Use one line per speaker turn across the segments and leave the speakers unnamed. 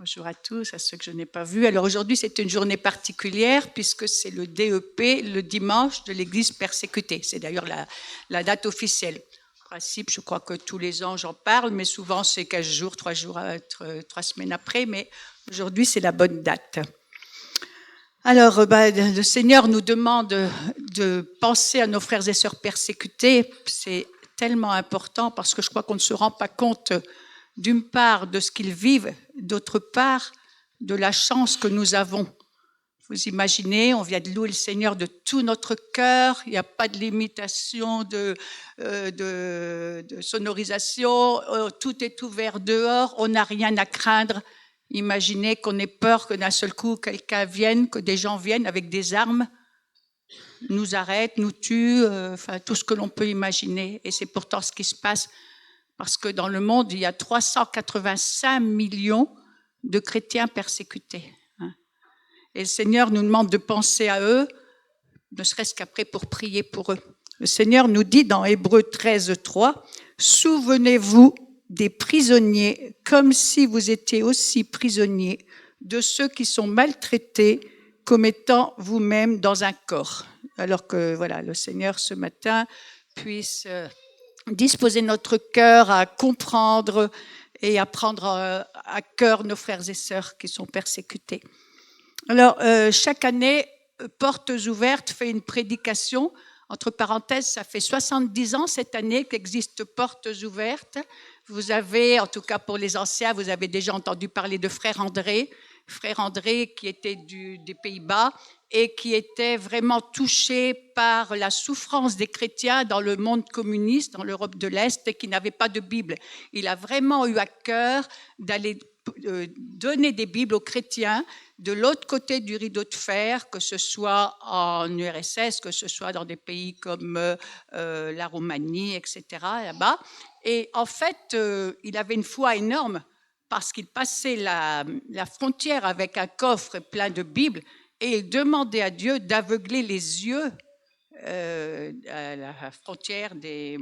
Bonjour à tous, à ceux que je n'ai pas vus. Alors aujourd'hui, c'est une journée particulière puisque c'est le DEP, le dimanche de l'Église persécutée. C'est d'ailleurs la date officielle. En principe, je crois que tous les ans, j'en parle, mais souvent, c'est 15 jours, 3 jours, 3 semaines après. Mais aujourd'hui, c'est la bonne date. Alors, le Seigneur nous demande de penser à nos frères et sœurs persécutés. C'est tellement important parce que je crois qu'on ne se rend pas compte d'une part de ce qu'ils vivent, d'autre part de la chance que nous avons. Vous imaginez, on vient de louer le Seigneur de tout notre cœur, il n'y a pas de limitation de sonorisation, tout est ouvert dehors, on n'a rien à craindre. Imaginez qu'on ait peur que d'un seul coup quelqu'un vienne, que des gens viennent avec des armes, nous arrêtent, nous tuent, enfin tout ce que l'on peut imaginer. Et c'est pourtant ce qui se passe. Parce que dans le monde, il y a 385 millions de chrétiens persécutés. Et le Seigneur nous demande de penser à eux, ne serait-ce qu'après pour prier pour eux. Le Seigneur nous dit dans Hébreux 13, 3, « Souvenez-vous des prisonniers comme si vous étiez aussi prisonniers de ceux qui sont maltraités comme étant vous-même dans un corps. » Alors que voilà, le Seigneur ce matin puisse disposer notre cœur à comprendre et à prendre à cœur nos frères et sœurs qui sont persécutés. Alors, chaque année, Portes Ouvertes fait une prédication. Entre parenthèses, ça fait 70 ans cette année qu'existe Portes Ouvertes. Vous avez, en tout cas pour les anciens, vous avez déjà entendu parler de Frère André qui était des Pays-Bas et qui était vraiment touché par la souffrance des chrétiens dans le monde communiste, dans l'Europe de l'Est, et qui n'avait pas de Bible. Il a vraiment eu à cœur d'aller donner des Bibles aux chrétiens de l'autre côté du rideau de fer, que ce soit en URSS, que ce soit dans des pays comme la Roumanie, etc., là-bas. Et en fait, il avait une foi énorme parce qu'il passait la frontière avec un coffre plein de Bibles et il demandait à Dieu d'aveugler les yeux à la frontière des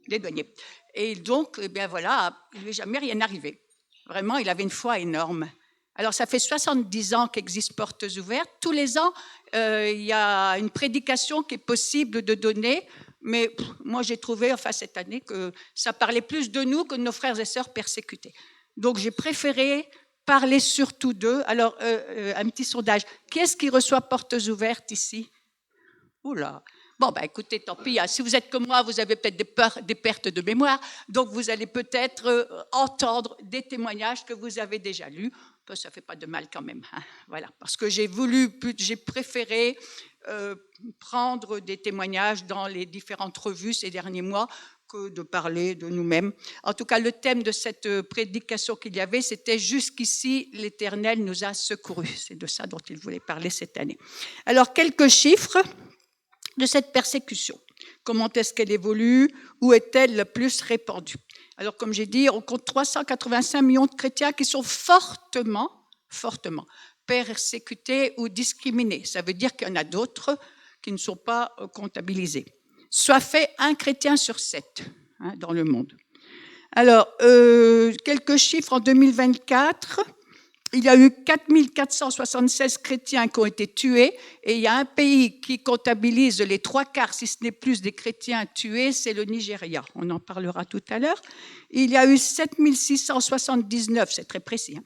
douaniers. Et donc, eh bien voilà, il ne lui est jamais rien arrivé. Vraiment, il avait une foi énorme. Alors, ça fait 70 ans qu'existent Portes Ouvertes. Tous les ans, il y a une prédication qui est possible de donner, mais moi, j'ai trouvé, enfin, cette année, que ça parlait plus de nous que de nos frères et sœurs persécutés. Donc, j'ai préféré parler surtout d'eux. Alors, un petit sondage. Qui est-ce qui reçoit Portes Ouvertes ici? Oula. Bon, ben écoutez, tant pis. Si vous êtes comme moi, vous avez peut-être des pertes de mémoire, donc vous allez peut-être entendre des témoignages que vous avez déjà lus. Ça ne fait pas de mal quand même. Hein. Voilà, parce que j'ai préféré prendre des témoignages dans les différentes revues ces derniers mois que de parler de nous-mêmes. En tout cas, le thème de cette prédication qu'il y avait, c'était « Jusqu'ici, l'Éternel nous a secourus ». C'est de ça dont il voulait parler cette année. Alors, quelques chiffres de cette persécution. Comment est-ce qu'elle évolue? Où est-elle le plus répandue? Alors, comme j'ai dit, on compte 385 millions de chrétiens qui sont fortement persécutés ou discriminés. Ça veut dire qu'il y en a d'autres qui ne sont pas comptabilisés. Soit fait un chrétien sur 7 dans le monde. Alors, quelques chiffres en 2024. Il y a eu 4476 chrétiens qui ont été tués et il y a un pays qui comptabilise les 3/4, si ce n'est plus, des chrétiens tués, c'est le Nigeria. On en parlera tout à l'heure. Il y a eu 7679, c'est très précis,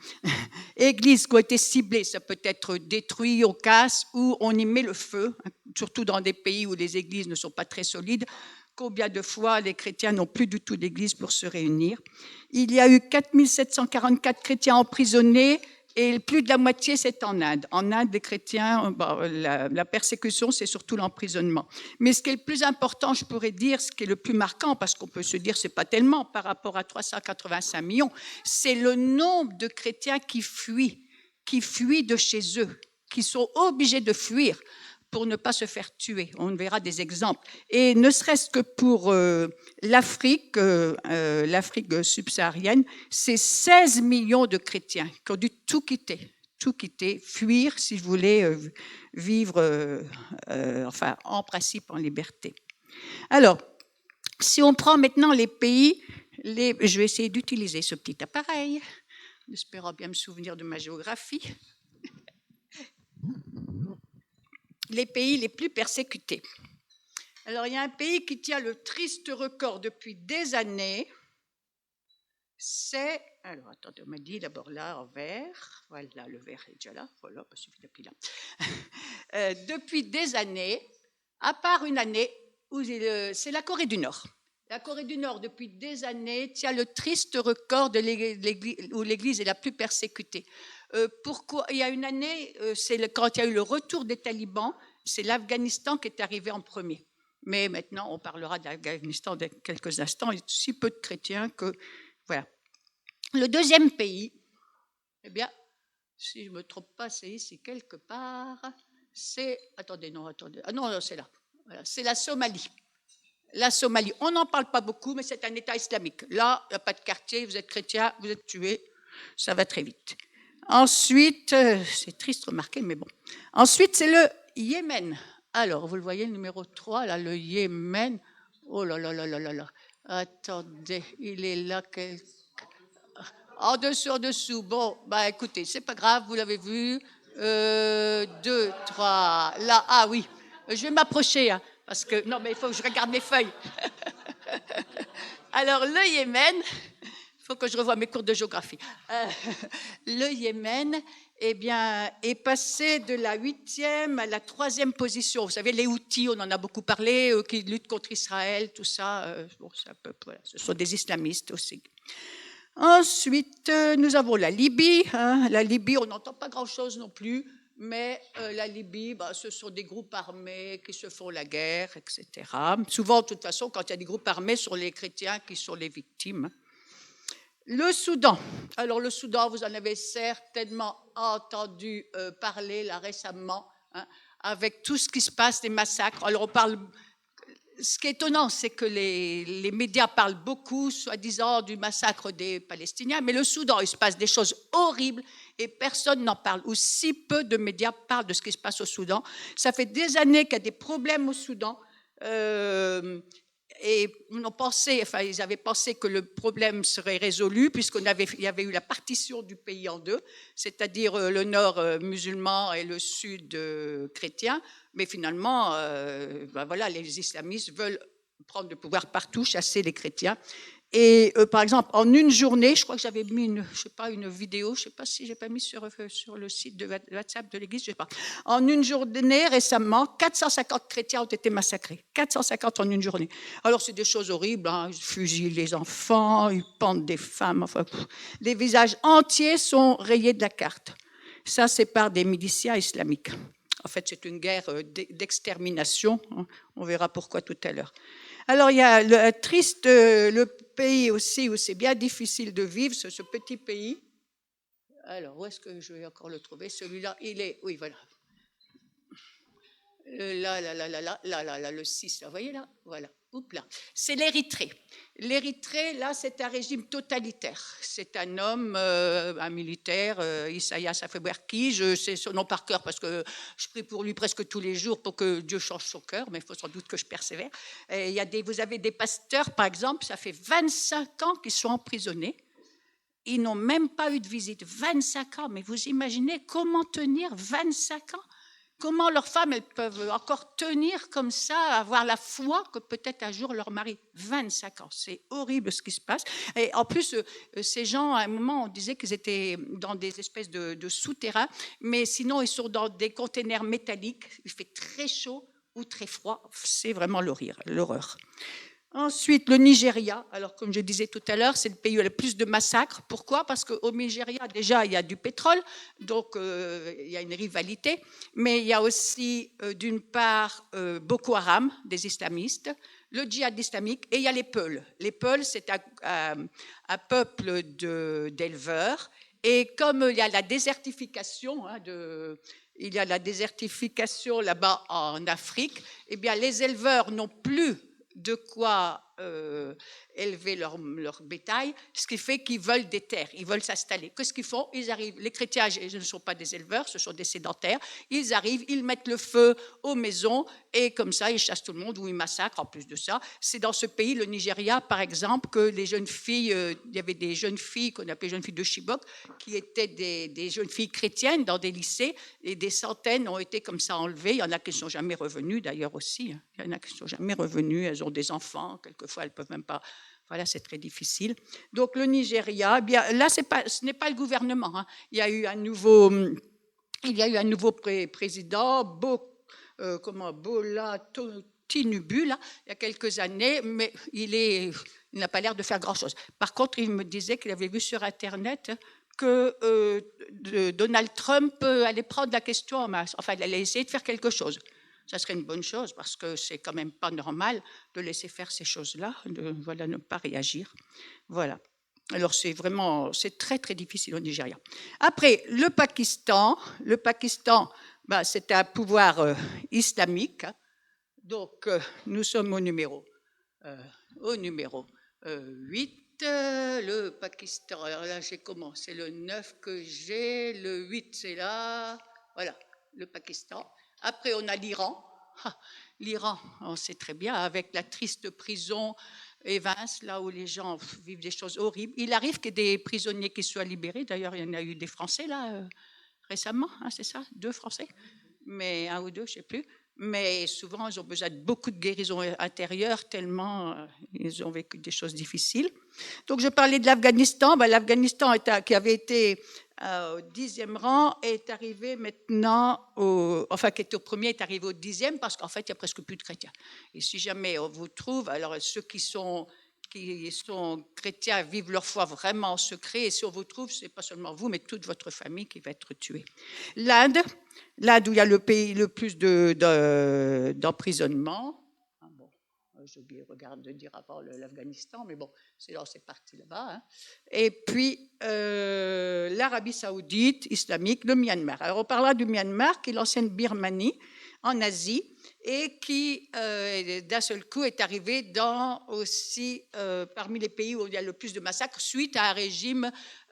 églises qui ont été ciblées. Ça peut être détruit, on casse ou on y met le feu, surtout dans des pays où les églises ne sont pas très solides. Combien de fois les chrétiens n'ont plus du tout d'église pour se réunir? Il y a eu 4744 chrétiens emprisonnés et plus de la moitié, c'est en Inde. En Inde, les chrétiens, la persécution, c'est surtout l'emprisonnement. Mais ce qui est le plus important, je pourrais dire, ce qui est le plus marquant, parce qu'on peut se dire, c'est pas tellement par rapport à 385 millions, c'est le nombre de chrétiens qui fuient de chez eux, qui sont obligés de fuir pour ne pas se faire tuer. On verra des exemples. Et ne serait-ce que pour l'Afrique subsaharienne, c'est 16 millions de chrétiens qui ont dû tout quitter, fuir, si vous voulez, vivre, en principe, en liberté. Alors, si on prend maintenant les pays, je vais essayer d'utiliser ce petit appareil. en espérant bien me souvenir de ma géographie. Les pays les plus persécutés. Alors, il y a un pays qui tient le triste record depuis des années. C'est, alors attendez, on m'a dit d'abord là en vert, voilà, le vert est déjà là, voilà, il suffit d'appuyer là. Depuis des années, à part une année, où c'est la Corée du Nord. La Corée du Nord, depuis des années, tient le triste record de où l'Église est la plus persécutée. Pourquoi? Il y a une année, quand il y a eu le retour des talibans, c'est l'Afghanistan qui est arrivé en premier. Mais maintenant, on parlera de l'Afghanistan dans quelques instants. Il y a si peu de chrétiens que... Voilà. Le deuxième pays, eh bien, si je ne me trompe pas, c'est ici quelque part, c'est... Attendez. Ah non, c'est là. Voilà, c'est la Somalie. La Somalie, on n'en parle pas beaucoup, mais c'est un État islamique. Là, il n'y a pas de quartier, vous êtes chrétien, vous êtes tué, ça va très vite. Ensuite, c'est triste remarquer, mais bon. Ensuite, c'est le Yémen. Alors, vous le voyez, le numéro 3, là, le Yémen. Oh là là là là là là. Attendez, il est là. En dessous. Bon, bah écoutez, c'est pas grave, vous l'avez vu. 2, 3, là. Ah oui, je vais m'approcher, hein, parce que... Non, mais il faut que je regarde mes feuilles. Alors, le Yémen... Il faut que je revoie mes cours de géographie. Le Yémen, eh bien, est passé de la 8e à la 3e position. Vous savez, les Houthis, on en a beaucoup parlé, qui luttent contre Israël, tout ça. Bon, voilà, ce sont des islamistes aussi. Ensuite, nous avons la Libye. La Libye, on n'entend pas grand-chose non plus, mais la Libye, ce sont des groupes armés qui se font la guerre, etc. Souvent, de toute façon, quand il y a des groupes armés, ce sont les chrétiens qui sont les victimes. Le Soudan. Alors le Soudan, vous en avez certainement entendu parler là récemment, hein, avec tout ce qui se passe, les massacres. Alors on parle... Ce qui est étonnant, c'est que les médias parlent beaucoup, soi-disant, du massacre des Palestiniens, mais le Soudan, il se passe des choses horribles et personne n'en parle, ou si peu de médias parlent de ce qui se passe au Soudan. Ça fait des années qu'il y a des problèmes au Soudan. Et ils avaient pensé que le problème serait résolu puisqu'il y avait eu la partition du pays en deux, c'est-à-dire le nord musulman et le sud chrétien. Mais finalement, voilà, les islamistes veulent prendre le pouvoir partout, chasser les chrétiens. Et par exemple, en une journée, je crois que j'avais mis une vidéo, je ne sais pas si je n'ai pas mis sur le site de WhatsApp de l'Église, je ne sais pas. En une journée, récemment, 450 chrétiens ont été massacrés. 450 en une journée. Alors, c'est des choses horribles, hein. Ils fusillent les enfants, ils pendent des femmes, enfin, les visages entiers sont rayés de la carte. Ça, c'est par des miliciens islamiques. En fait, c'est une guerre d'extermination. On verra pourquoi tout à l'heure. Alors, il y a le pays aussi où c'est bien difficile de vivre, ce petit pays. Alors, où est-ce que je vais encore le trouver? Celui-là, il est... Oui, voilà. Là, le 6, là, vous voyez là? Voilà. Oups, là. C'est l'Érythrée. L'Érythrée, là, c'est un régime totalitaire. C'est un homme, un militaire, Isaias Afewerki. Je sais son nom par cœur parce que je prie pour lui presque tous les jours pour que Dieu change son cœur, mais il faut sans doute que je persévère. Et vous avez des pasteurs, par exemple, ça fait 25 ans qu'ils sont emprisonnés. Ils n'ont même pas eu de visite. 25 ans, mais vous imaginez comment tenir 25 ans? Comment leurs femmes, elles peuvent encore tenir comme ça, avoir la foi que peut-être un jour leur mari, 25 ans, c'est horrible ce qui se passe. Et en plus, ces gens, à un moment, on disait qu'ils étaient dans des espèces de souterrains, mais sinon, ils sont dans des containers métalliques, il fait très chaud ou très froid, c'est vraiment l'horreur. Ensuite, le Nigeria. Alors, comme je disais tout à l'heure, c'est le pays où il y a le plus de massacres. Pourquoi? Parce qu'au Nigeria, déjà, il y a du pétrole, donc il y a une rivalité. Mais il y a aussi, d'une part, Boko Haram, des islamistes, le djihad islamique, et il y a les Peuls. Les Peuls, c'est un peuple d'éleveurs. Et comme il y a la désertification, il y a la désertification là-bas en Afrique, eh bien, les éleveurs n'ont plus de quoi élever leur bétail, ce qui fait qu'ils veulent des terres, ils veulent s'installer. Qu'est-ce qu'ils font? Ils arrivent, les chrétiens ne sont pas des éleveurs, ce sont des sédentaires, ils arrivent, ils mettent le feu aux maisons et comme ça ils chassent tout le monde ou ils massacrent en plus de ça. C'est dans ce pays, le Nigeria par exemple, que les jeunes filles, il y avait des jeunes filles qu'on appelait jeunes filles de Chibok, qui étaient des jeunes filles chrétiennes dans des lycées et des centaines ont été comme ça enlevées. Il y en a qui ne sont jamais revenues d'ailleurs aussi, hein. Il y en a qui ne sont jamais revenues, elles ont des enfants, quelquefois elles ne peuvent même pas. Voilà, c'est très difficile. Donc le Nigeria, eh bien, là, ce n'est pas le gouvernement, hein. Il y a eu un nouveau président, Bola Tinubu, là, il y a quelques années, mais il n'a pas l'air de faire grand-chose. Par contre, il me disait qu'il avait vu sur Internet que Donald Trump allait prendre la question en main. Enfin, il allait essayer de faire quelque chose. Ça serait une bonne chose parce que c'est quand même pas normal de laisser faire ces choses-là, de ne pas réagir. Voilà. Alors c'est très très difficile au Nigeria. Après, le Pakistan, c'est un pouvoir islamique. Donc nous sommes au numéro 8. Le Pakistan, alors là j'ai comment? C'est le 9 que j'ai, le 8 c'est là, voilà, le Pakistan. Après on a l'Iran. L'Iran, on sait très bien, avec la triste prison Evans, là où les gens vivent des choses horribles. Il arrive qu'il y ait des prisonniers qui soient libérés, d'ailleurs il y en a eu des Français là récemment, hein, c'est ça, 2 Français, mais 1 ou 2, je ne sais plus. Mais souvent, ils ont besoin de beaucoup de guérison intérieure, tellement ils ont vécu des choses difficiles. Donc, je parlais de l'Afghanistan. L'Afghanistan, qui avait été au 10e rang, est arrivé maintenant, qui était au premier, est arrivé au 10e, parce qu'en fait, il n'y a presque plus de chrétiens. Et si jamais on vous trouve, alors ceux qui sont chrétiens vivent leur foi vraiment en secret, et si on vous trouve, ce n'est pas seulement vous, mais toute votre famille qui va être tuée. L'Inde où il y a le pays le plus d'emprisonnement. Bon, j'ai oublié de dire avant l'Afghanistan, mais bon, c'est parti là-bas. Hein. Et puis, l'Arabie saoudite, islamique, le Myanmar. Alors, on parlera du Myanmar, qui est l'ancienne Birmanie, en Asie, et qui, d'un seul coup, est arrivé aussi parmi les pays où il y a le plus de massacres suite à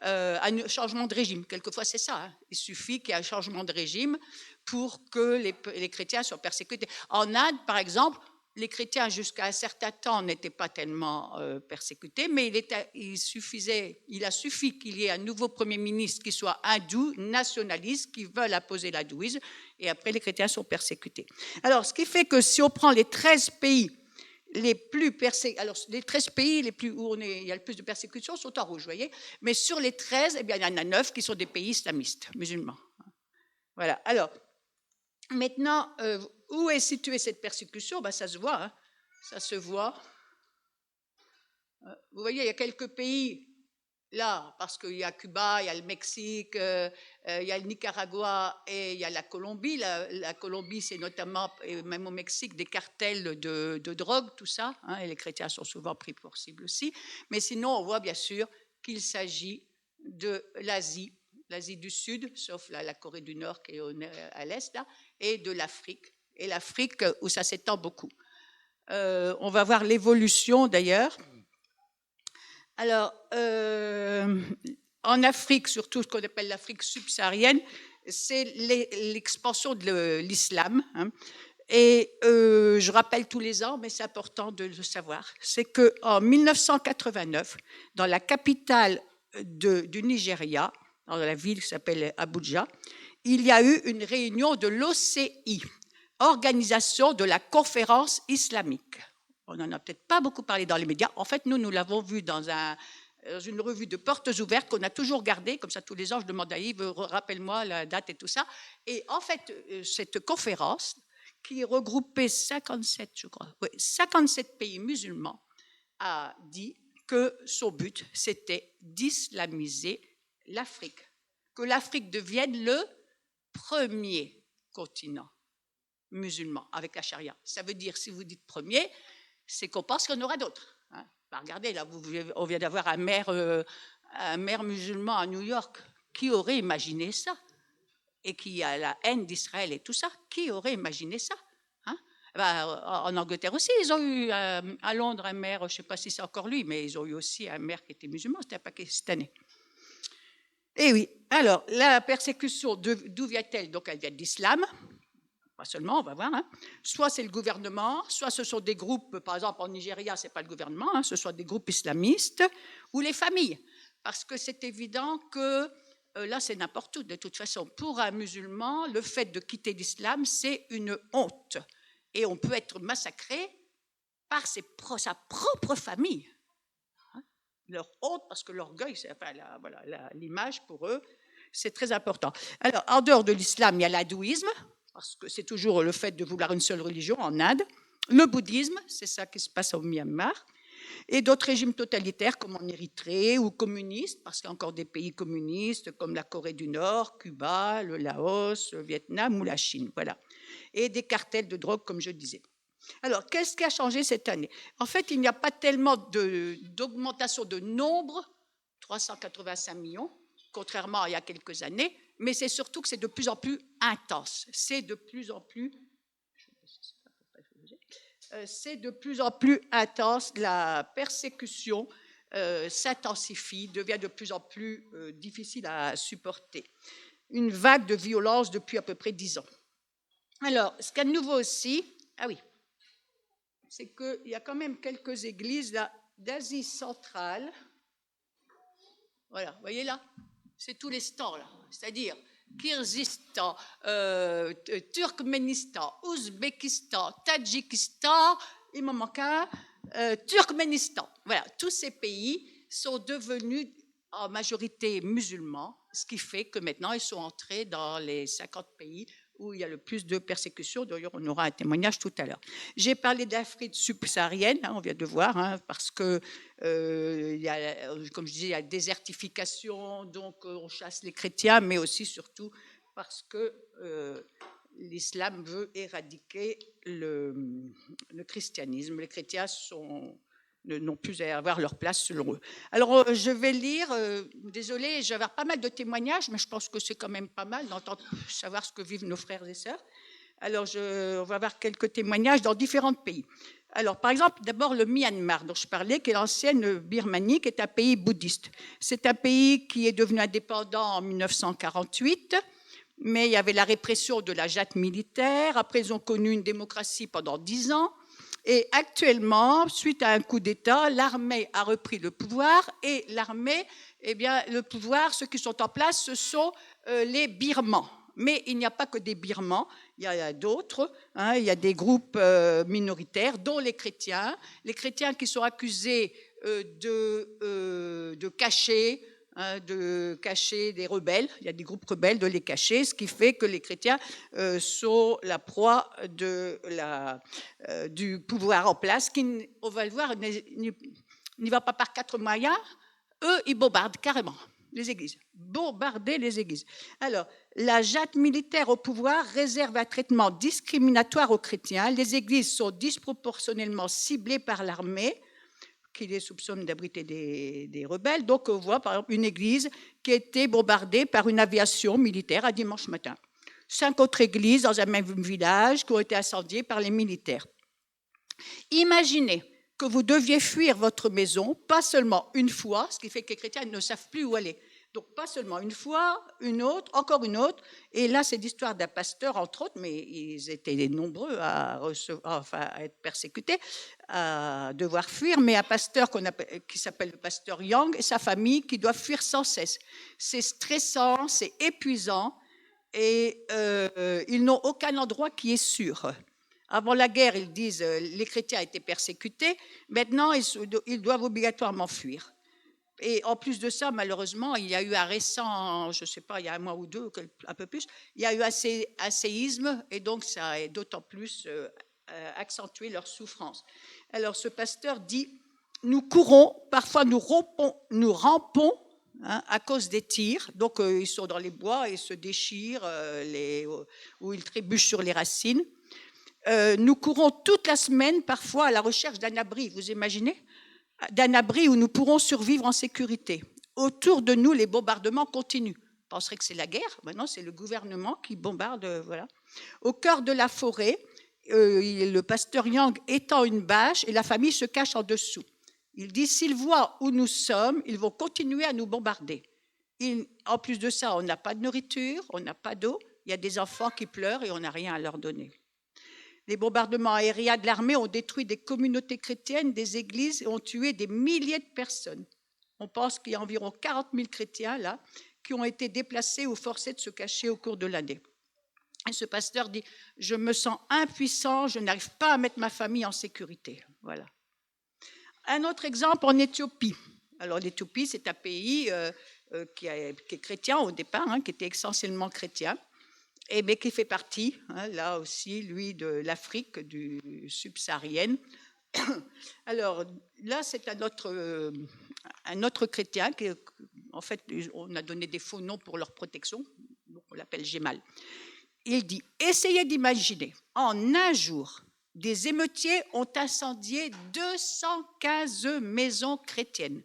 un changement de régime. Quelquefois, c'est ça. Hein. Il suffit qu'il y ait un changement de régime pour que les chrétiens soient persécutés. En Inde, par exemple, les chrétiens, jusqu'à un certain temps, n'étaient pas tellement persécutés, mais il a suffi qu'il y ait un nouveau Premier ministre qui soit hindou, nationaliste, qui veuille imposer l'hindouisme, et après, les chrétiens sont persécutés. Alors, ce qui fait que si on prend les 13 pays les plus persécutés, alors les 13 pays où il y a le plus de persécutions sont en rouge, vous voyez, mais sur les 13, eh bien, il y en a 9 qui sont des pays islamistes, musulmans. Voilà, alors, maintenant, où est située cette persécution? Ça se voit, hein. Ça se voit. Vous voyez, il y a quelques pays là, parce qu'il y a Cuba, il y a le Mexique, il y a le Nicaragua et il y a la Colombie. La Colombie, c'est notamment, et même au Mexique, des cartels de drogue, tout ça, hein, et les chrétiens sont souvent pris pour cible aussi. Mais sinon, on voit bien sûr qu'il s'agit de l'Asie du Sud, sauf la Corée du Nord qui est à l'Est, là, et de l'Afrique. Et l'Afrique où ça s'étend beaucoup. On va voir l'évolution d'ailleurs. Alors, en Afrique, surtout ce qu'on appelle l'Afrique subsaharienne, c'est l'expansion de l'islam. Hein. Et je rappelle tous les ans, mais c'est important de le savoir, c'est qu'en 1989, dans la capitale du Nigeria, dans la ville qui s'appelle Abuja, il y a eu une réunion de l'OCI, Organisation de la Conférence islamique. On n'en a peut-être pas beaucoup parlé dans les médias. En fait, nous l'avons vu dans une revue de Portes ouvertes qu'on a toujours gardée. Comme ça, tous les ans, je demande à Yves, rappelle-moi la date et tout ça. Et en fait, cette conférence, qui regroupait 57, je crois, 57 pays musulmans, a dit que son but, c'était d'islamiser l'Afrique. Que l'Afrique devienne le premier continent musulman avec la charia. Ça veut dire, si vous dites premier, c'est qu'on pense qu'il y en aura d'autres. Hein. Regardez, là, on vient d'avoir un maire musulman à New York. Qui aurait imaginé ça? Et qui a la haine d'Israël et tout ça. Qui aurait imaginé ça? Hein? En Angleterre aussi, ils ont eu à Londres un maire, je ne sais pas si c'est encore lui, mais ils ont eu aussi un maire qui était musulman, c'était un pakistanais. Et oui, alors la persécution, d'où vient-elle? Donc elle vient de l'islam, pas seulement, on va voir. Hein. Soit c'est le gouvernement, soit ce sont des groupes, par exemple en Nigeria, ce n'est pas le gouvernement, hein, ce sont des groupes islamistes, ou les familles. Parce que c'est évident que là, c'est n'importe où. De toute façon, pour un musulman, le fait de quitter l'islam, c'est une honte. Et on peut être massacré par sa propre famille. Hein. Leur honte, parce que l'orgueil, enfin, l'image pour eux, c'est très important. Alors, en dehors de l'islam, il y a l'hindouisme, parce que c'est toujours le fait de vouloir une seule religion en Inde. Le bouddhisme, c'est ça qui se passe au Myanmar. Et d'autres régimes totalitaires comme en Érythrée ou communistes, parce qu'il y a encore des pays communistes comme la Corée du Nord, Cuba, le Laos, le Vietnam ou la Chine. Voilà. Et des cartels de drogue, comme je disais. Alors, qu'est-ce qui a changé cette année? En fait, il n'y a pas tellement d'augmentation de nombre, 385 millions, contrairement à il y a quelques années, mais c'est surtout que c'est de plus en plus intense. C'est de plus en plus intense. La persécution s'intensifie, devient de plus en plus difficile à supporter. Une vague de violence depuis à peu près 10 ans. Alors, ce qu'il y a de nouveau aussi, c'est qu'il y a quand même quelques églises d'Asie centrale. Voilà, vous voyez là, c'est tous les stands là, c'est-à-dire Kyrgyzstan, Turkménistan, Ouzbékistan, Tadjikistan, il m'en manque un, Turkménistan. Voilà, tous ces pays sont devenus en majorité musulmans, ce qui fait que maintenant ils sont entrés dans les 50 pays où il y a le plus de persécutions. D'ailleurs, on aura un témoignage tout à l'heure. J'ai parlé d'Afrique subsaharienne, hein, on vient de voir, hein, parce que, comme je disais, il y a désertification, donc on chasse les chrétiens, mais aussi, surtout, parce que l'islam veut éradiquer le christianisme. Les chrétiens n'ont plus à avoir leur place selon eux. Alors, je vais lire, désolé, je vais avoir pas mal de témoignages, mais je pense que c'est quand même pas mal d'entendre savoir ce que vivent nos frères et sœurs. Alors, on va avoir quelques témoignages dans différents pays. Alors, par exemple, d'abord le Myanmar, dont je parlais, qui est l'ancienne Birmanie, qui est un pays bouddhiste. C'est un pays qui est devenu indépendant en 1948, mais il y avait la répression de la junte militaire. Après, ils ont connu une démocratie pendant 10 ans. Et actuellement, suite à un coup d'État, l'armée a repris le pouvoir et l'armée, eh bien, le pouvoir, ceux qui sont en place, ce sont les Birmans. Mais il n'y a pas que des Birmans, il y a d'autres, hein, il y a des groupes minoritaires, dont les chrétiens qui sont accusés de cacher des rebelles, il y a des groupes rebelles, de les cacher, ce qui fait que les chrétiens sont la proie du pouvoir en place, qui, on va le voir, n'y va pas par 4 moyens. Eux, ils bombardent carrément les églises, bombarder les églises. Alors, la junte militaire au pouvoir réserve un traitement discriminatoire aux chrétiens. Les églises sont disproportionnellement ciblées par l'armée, qui les soupçonne d'abriter des rebelles. Donc, on voit par exemple une église qui a été bombardée par une aviation militaire un dimanche matin. 5 autres églises dans un même village qui ont été incendiées par les militaires. Imaginez que vous deviez fuir votre maison, pas seulement une fois, ce qui fait que les chrétiens ne savent plus où aller. Donc, pas seulement une fois, une autre, encore une autre. Et là, c'est l'histoire d'un pasteur, entre autres, mais ils étaient nombreux à être persécutés, à devoir fuir, mais un pasteur qui s'appelle le pasteur Yang et sa famille qui doivent fuir sans cesse. C'est stressant, c'est épuisant, et ils n'ont aucun endroit qui est sûr. Avant la guerre, ils disent les chrétiens étaient persécutés. Maintenant, ils doivent obligatoirement fuir. Et en plus de ça, malheureusement, il y a eu un récent, je ne sais pas, il y a un mois ou deux, un peu plus, il y a eu un séisme, et donc ça a d'autant plus accentué leur souffrance. Alors ce pasteur dit, nous courons, parfois nous rampons hein, à cause des tirs, donc ils sont dans les bois et se déchirent, ou ils trébuchent sur les racines. Nous courons toute la semaine, parfois à la recherche d'un abri, vous imaginez ? D'un abri où nous pourrons survivre en sécurité. Autour de nous, les bombardements continuent. On penserait que c'est la guerre, maintenant c'est le gouvernement qui bombarde. Voilà. Au cœur de la forêt, le pasteur Yang étend une bâche et la famille se cache en dessous. Il dit, s'ils voient où nous sommes, ils vont continuer à nous bombarder. En plus de ça, on n'a pas de nourriture, on n'a pas d'eau, il y a des enfants qui pleurent et on n'a rien à leur donner. Les bombardements aériens de l'armée ont détruit des communautés chrétiennes, des églises et ont tué des milliers de personnes. On pense qu'il y a environ 40 000 chrétiens là qui ont été déplacés ou forcés de se cacher au cours de l'année. Et ce pasteur dit, je me sens impuissant, je n'arrive pas à mettre ma famille en sécurité. Voilà. Un autre exemple en Éthiopie. Alors l'Éthiopie, c'est un pays qui est chrétien au départ, qui était essentiellement chrétien, mais qui fait partie, là aussi, lui, de l'Afrique subsaharienne. Alors là, c'est un autre chrétien, en fait, on a donné des faux noms pour leur protection, donc on l'appelle Gemal. Il dit, essayez d'imaginer, en un jour, des émeutiers ont incendié 215 maisons chrétiennes.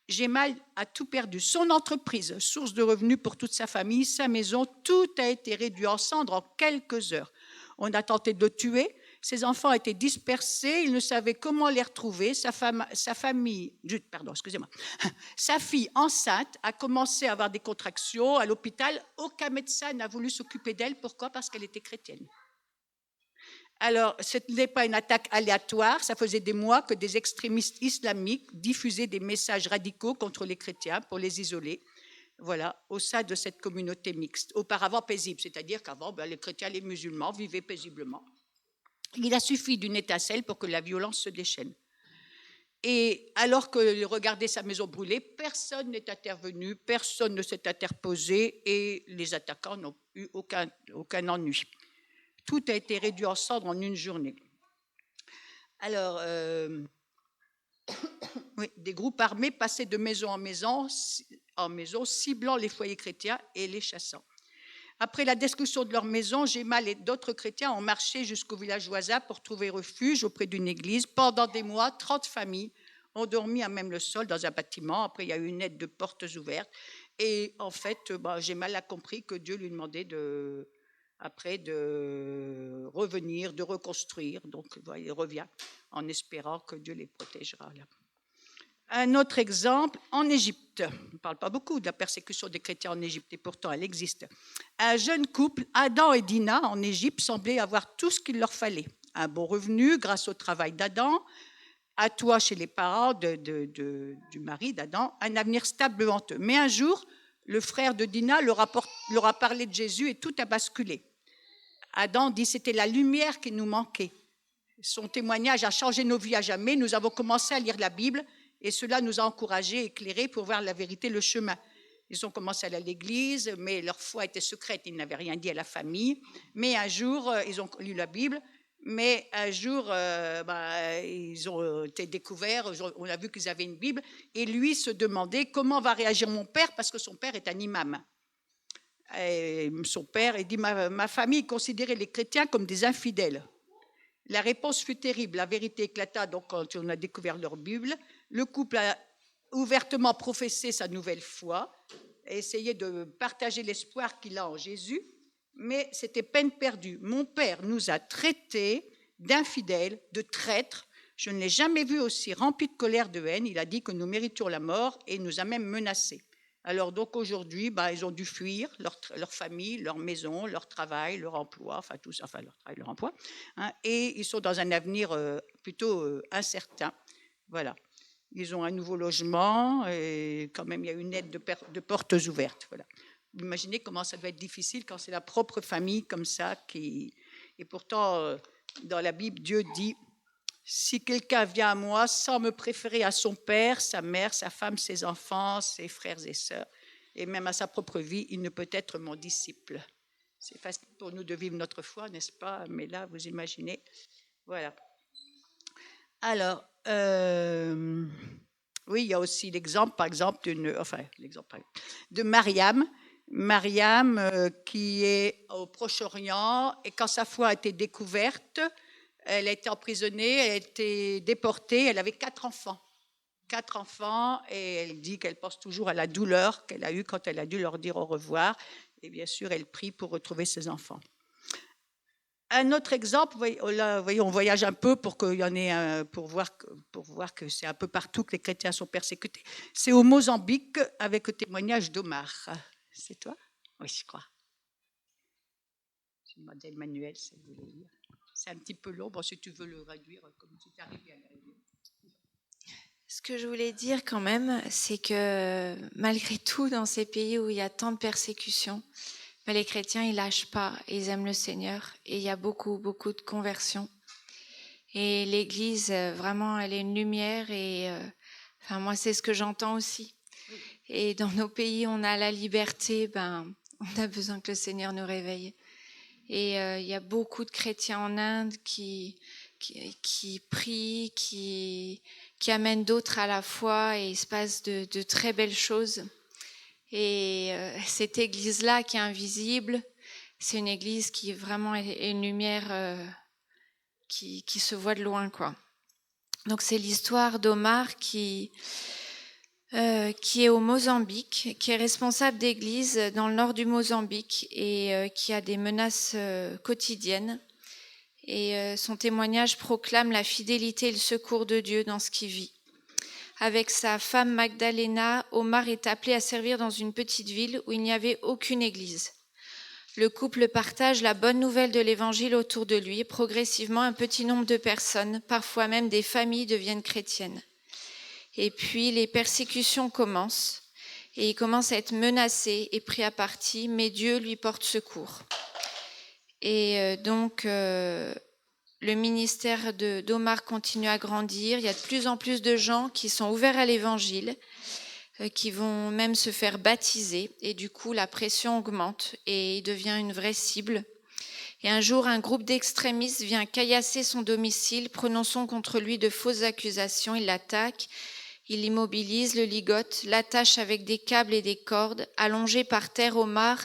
Gemal a tout perdu, son entreprise, source de revenus pour toute sa famille, sa maison, tout a été réduit en cendres en quelques heures. On a tenté de le tuer, ses enfants étaient dispersés, il ne savait comment les retrouver, sa fille enceinte a commencé à avoir des contractions à l'hôpital, aucun médecin n'a voulu s'occuper d'elle, pourquoi? Parce qu'elle était chrétienne. Alors, ce n'est pas une attaque aléatoire, ça faisait des mois que des extrémistes islamiques diffusaient des messages radicaux contre les chrétiens pour les isoler, voilà, au sein de cette communauté mixte, auparavant paisible, c'est-à-dire qu'avant, les chrétiens et les musulmans vivaient paisiblement. Il a suffi d'une étincelle pour que la violence se déchaîne. Et alors que regardait sa maison brûler, personne n'est intervenu, personne ne s'est interposé et les attaquants n'ont eu aucun ennui. Tout a été réduit en cendres en une journée. Alors, oui, des groupes armés passaient de maison en maison, ciblant les foyers chrétiens et les chassant. Après la destruction de leur maison, Gemal et d'autres chrétiens ont marché jusqu'au village voisin pour trouver refuge auprès d'une église. Pendant des mois, 30 familles ont dormi à même le sol dans un bâtiment. Après, il y a eu une aide de portes ouvertes. Et en fait, Gemal a compris que Dieu lui demandait de revenir, de reconstruire. Donc, il revient en espérant que Dieu les protégera. Là. Un autre exemple, en Égypte. On ne parle pas beaucoup de la persécution des chrétiens en Égypte, et pourtant elle existe. Un jeune couple, Adam et Dina, en Égypte, semblait avoir tout ce qu'il leur fallait. Un bon revenu grâce au travail d'Adam, un toit chez les parents du mari d'Adam, un avenir stable devant eux. Mais un jour, le frère de Dina leur a parlé de Jésus et tout a basculé. Adam dit, c'était la lumière qui nous manquait. Son témoignage a changé nos vies à jamais. Nous avons commencé à lire la Bible et cela nous a encouragés, éclairés pour voir la vérité, le chemin. Ils ont commencé à aller à l'église, mais leur foi était secrète, ils n'avaient rien dit à la famille. Mais un jour, ils ont lu la Bible, mais un jour, ils ont été découverts, on a vu qu'ils avaient une Bible, et lui se demandait comment va réagir mon père, parce que son père est un imam. Et son père, il dit, ma famille considérait les chrétiens comme des infidèles. La réponse fut terrible, la vérité éclata donc quand on a découvert leur Bible. Le couple a ouvertement professé sa nouvelle foi, a essayé de partager l'espoir qu'il a en Jésus, mais c'était peine perdue. Mon père nous a traités d'infidèles, de traîtres. Je ne l'ai jamais vu aussi rempli de colère, de haine. Il a dit que nous méritions la mort et nous a même menacés. Alors donc aujourd'hui, ils ont dû fuir leur famille, leur maison, leur travail, leur emploi, leur travail, leur emploi, et ils sont dans un avenir plutôt incertain. Voilà. Ils ont un nouveau logement et quand même il y a une aide de portes ouvertes. Voilà. Vous imaginez comment ça doit être difficile quand c'est la propre famille comme ça qui. Et pourtant, dans la Bible, Dieu dit. Si quelqu'un vient à moi sans me préférer à son père, sa mère, sa femme, ses enfants, ses frères et sœurs, et même à sa propre vie, il ne peut être mon disciple. C'est facile pour nous de vivre notre foi, n'est-ce pas? Mais là, vous imaginez. Voilà. Alors, oui, il y a aussi l'exemple, par exemple, de Mariam. Mariam qui est au Proche-Orient, et quand sa foi a été découverte, elle a été emprisonnée, elle a été déportée, elle avait 4 enfants. 4 enfants, et elle dit qu'elle pense toujours à la douleur qu'elle a eue quand elle a dû leur dire au revoir. Et bien sûr, elle prie pour retrouver ses enfants. Un autre exemple, là, vous voyez, on voyage un peu pour qu'il y en ait pour voir que c'est un peu partout que les chrétiens sont persécutés. C'est au Mozambique avec le témoignage d'Omar. C'est toi? Oui, je crois. Je demandais à Emmanuel si elle voulait lire. C'est un petit peu long. Bon, si tu veux le réduire, comme tu t'arrives à le réduire.
Ce que je voulais dire quand même, c'est que malgré tout, dans ces pays où il y a tant de persécutions, les chrétiens, ils lâchent pas, ils aiment le Seigneur et il y a beaucoup, beaucoup de conversions. Et l'Église, vraiment, elle est une lumière et enfin moi, c'est ce que j'entends aussi. Et dans nos pays, on a la liberté, on a besoin que le Seigneur nous réveille. Et il y a beaucoup de chrétiens en Inde qui prient, qui amènent d'autres à la foi et il se passe de très belles choses. Et cette église-là qui est invisible, c'est une église qui vraiment est une lumière qui se voit de loin, quoi. Donc c'est l'histoire d'Omar qui est au Mozambique, qui est responsable d'église dans le nord du Mozambique et qui a des menaces quotidiennes. Et son témoignage proclame la fidélité et le secours de Dieu dans ce qu'il vit. Avec sa femme Magdalena, Omar est appelé à servir dans une petite ville où il n'y avait aucune église. Le couple partage la bonne nouvelle de l'évangile autour de lui. Progressivement, un petit nombre de personnes, parfois même des familles, deviennent chrétiennes. Et puis, les persécutions commencent et il commence à être menacé et pris à partie, mais Dieu lui porte secours. Et donc, le ministère d'Omar continue à grandir. Il y a de plus en plus de gens qui sont ouverts à l'évangile, qui vont même se faire baptiser. Et du coup, la pression augmente et il devient une vraie cible. Et un jour, un groupe d'extrémistes vient caillasser son domicile, prononçant contre lui de fausses accusations. Il l'attaque, il l'immobilise, le ligote, l'attache avec des câbles et des cordes. Allongé par terre, Omar